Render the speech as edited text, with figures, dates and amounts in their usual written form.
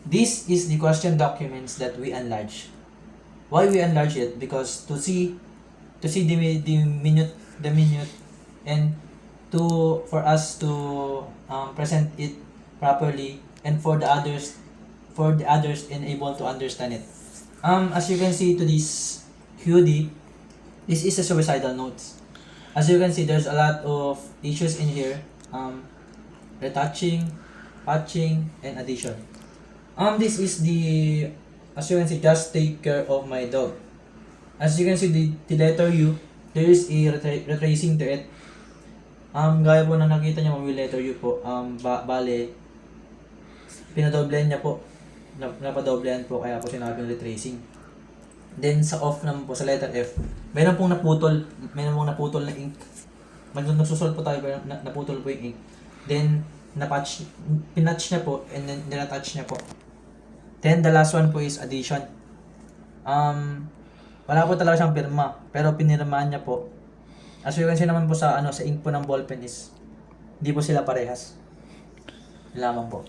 This is the question documents that we enlarge. Why we enlarge it? Because to see the minute and for us to present it properly, and for the others and able to understand it. As you can see to this QD, this is a suicidal notes. As you can see, there's a lot of issues in here. Retouching, patching, and addition. This is the, as you can see, just take care of my dog. As you can see, the letter U, there is a retracing to it. Gaya po na nakita niyo, yung letter U po, bale, pinadoblehan niya po, napadoblehan po, kaya po sinabing retracing. Then sa off naman po, sa letter F, meron pong naputol na ink. Nagsusol po tayo, pero naputol po yung ink. Then, pinatch niya po, and then nilatouch niya po. Then, the last one po is addition. Wala po talaga siyang pirma, pero pinirmahan niya po. As you can see naman po sa ink po ng ballpen is, hindi po sila parehas. Lamang po.